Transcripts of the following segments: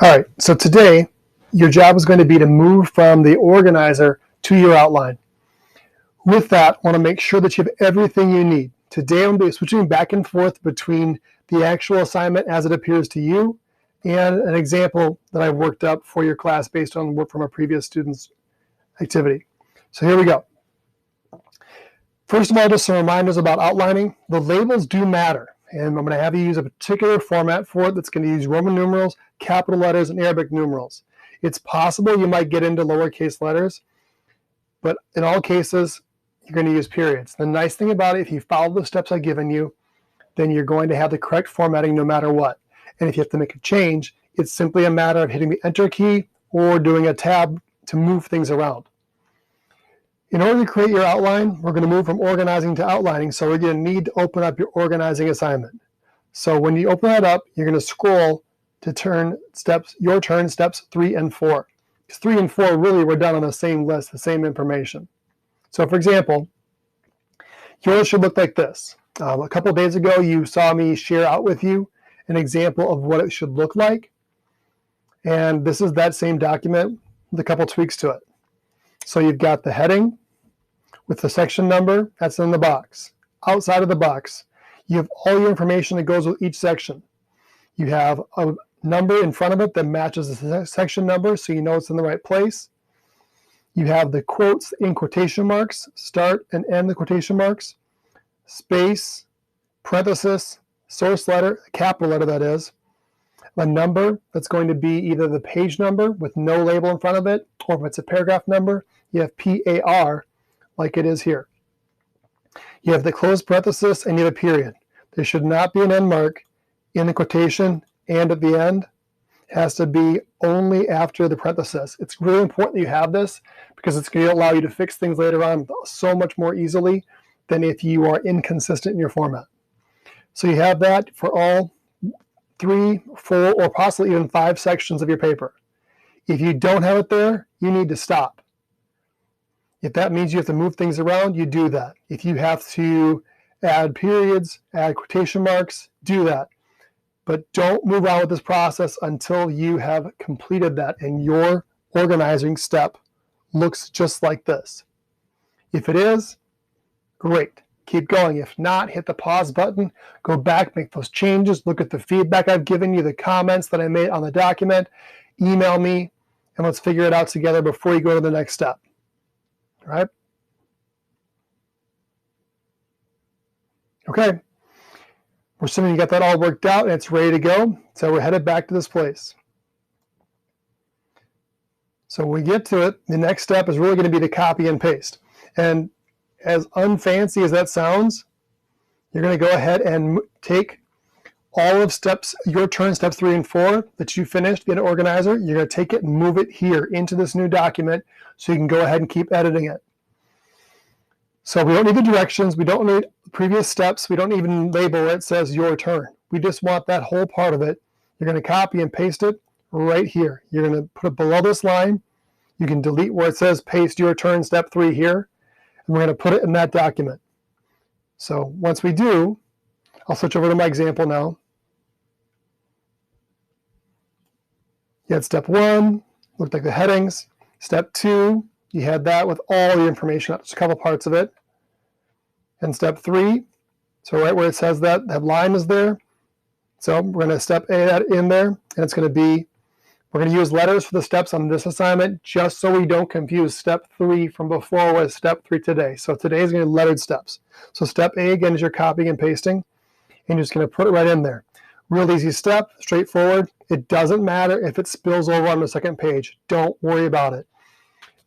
All right, so today your job is going to be to move from the organizer to your outline. With that, I want to make sure that you have everything you need. Today I'm going to be switching back and forth between the actual assignment as it appears to you and an example that I've worked up for your class based on work from a previous student's activity. So here we go. First of all, just some reminders about outlining. The labels do matter, and I'm going to have you use a particular format for it that's going to use Roman numerals, capital letters, and Arabic numerals. It's possible you might get into lowercase letters, but in all cases, you're going to use periods. The nice thing about it, if you follow the steps I've given you, then you're going to have the correct formatting no matter what. And if you have to make a change, it's simply a matter of hitting the Enter key or doing a tab to move things around. In order to create your outline, we're going to move from organizing to outlining, so we're going to need to open up your organizing assignment. So when you open that up, you're going to scroll to your turn steps 3 and 4. Because 3 and 4 really were done on the same list, the same information. So for example, yours should look like this. A couple of days ago, you saw me share out with you an example of what it should look like. And this is that same document with a couple tweaks to it. So you've got the heading with the section number, that's in the box. Outside of the box, you have all your information that goes with each section. You have a number in front of it that matches the section number, so you know it's in the right place. You have the quotes in quotation marks, start and end the quotation marks, space, parenthesis, source letter, capital letter that is, a number that's going to be either the page number with no label in front of it, or if it's a paragraph number, you have PAR like it is here. You have the closed parenthesis and you have a period. There should not be an end mark in the quotation and at the end. It has to be only after the parenthesis. It's really important that you have this because it's going to allow you to fix things later on so much more easily than if you are inconsistent in your format. So you have that for all 3, 4, or possibly even 5 sections of your paper. If you don't have it there, you need to stop. If that means you have to move things around, you do that. If you have to add periods, add quotation marks, do that. But don't move on with this process until you have completed that and your organizing step looks just like this. If it is, great. Keep going. If not, hit the pause button, go back, make those changes, look at the feedback I've given you, the comments that I made on the document, email me, and let's figure it out together before you go to the next step. All right? Okay. We're assuming you got that all worked out and it's ready to go. So we're headed back to this place. So when we get to it, the next step is really going to be to copy and paste. And as unfancy as that sounds, you're going to go ahead and take all of your turn steps 3 and 4 that you finished in Organizer. You're going to take it and move it here into this new document so you can go ahead and keep editing it. So we don't need the directions. We don't need previous steps. We don't even label where it says your turn. We just want that whole part of it. You're going to copy and paste it right here. You're going to put it below this line. You can delete where it says paste your turn step 3 here. And we're going to put it in that document. So once we do, I'll switch over to my example now. You had step 1, looked like the headings. Step 2, you had that with all the information, just a couple parts of it. And step 3, so right where it says that line is there. So we're going to step A that in there, and it's going to be, we're going to use letters for the steps on this assignment just so we don't confuse step 3 from before with step 3 today. So today is going to be lettered steps. So step A, again, is your copying and pasting, and you're just going to put it right in there. Real easy step, straightforward. It doesn't matter if it spills over on the second page. Don't worry about it.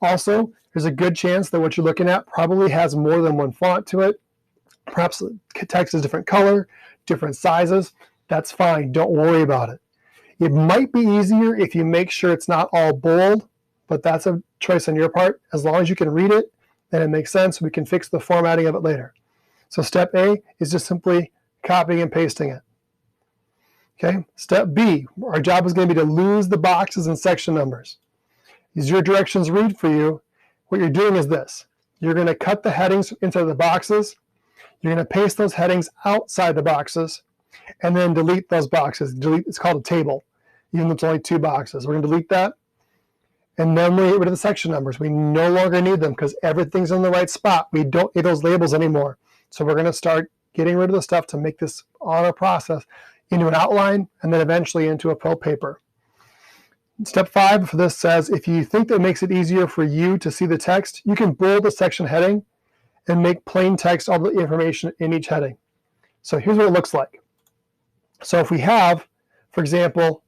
Also, there's a good chance that what you're looking at probably has more than one font to it. Perhaps the text is different color, different sizes. That's fine. Don't worry about it. It might be easier if you make sure it's not all bold, but that's a choice on your part. As long as you can read it, then it makes sense. We can fix the formatting of it later. So step A is just simply copying and pasting it. Okay. Step B, our job is going to be to lose the boxes and section numbers. As your directions read for you, what you're doing is this. You're going to cut the headings into the boxes. You're going to paste those headings outside the boxes, and then delete those boxes. Delete, it's called a table. even though it's only 2 boxes. We're going to delete that. And then we get rid of the section numbers. We no longer need them because everything's in the right spot. We don't need those labels anymore. So we're going to start getting rid of the stuff to make this auto process into an outline and then eventually into a pro paper. Step 5 for this says, if you think that makes it easier for you to see the text, you can bold the section heading and make plain text all the information in each heading. So here's what it looks like. So if we have, for example,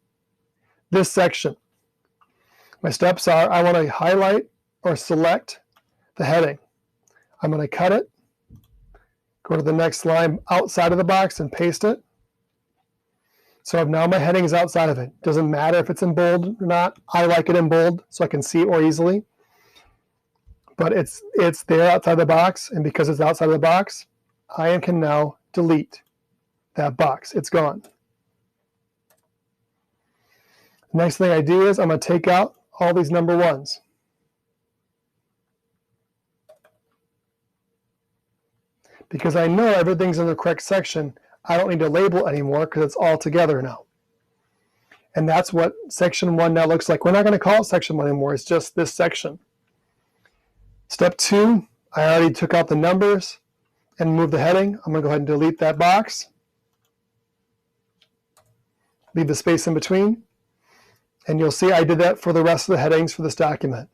this section, my steps are, I want to highlight or select the heading. I'm going to cut it, go to the next line outside of the box and paste it. So now my heading is outside of it. Doesn't matter if it's in bold or not. I like it in bold so I can see it more easily. But it's there outside the box, and because it's outside of the box, I can now delete that box. It's gone. The next thing I do is I'm going to take out all these number 1s. Because I know everything's in the correct section, I don't need to label anymore because it's all together now. And that's what section 1 now looks like. We're not going to call it section 1 anymore. It's just this section. Step 2, I already took out the numbers and moved the heading. I'm going to go ahead and delete that box. Leave the space in between. And you'll see I did that for the rest of the headings for this document.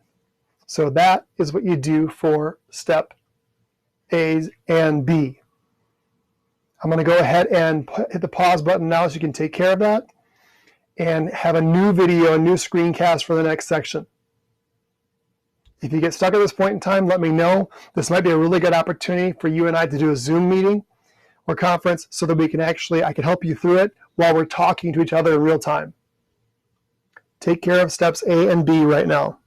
So that is what you do for step A and B. I'm going to go ahead and hit the pause button now so you can take care of that and have a new video, a new screencast for the next section. If you get stuck at this point in time, let me know. This might be a really good opportunity for you and I to do a Zoom meeting or conference so that we can I can help you through it while we're talking to each other in real time. Take care of steps A and B right now.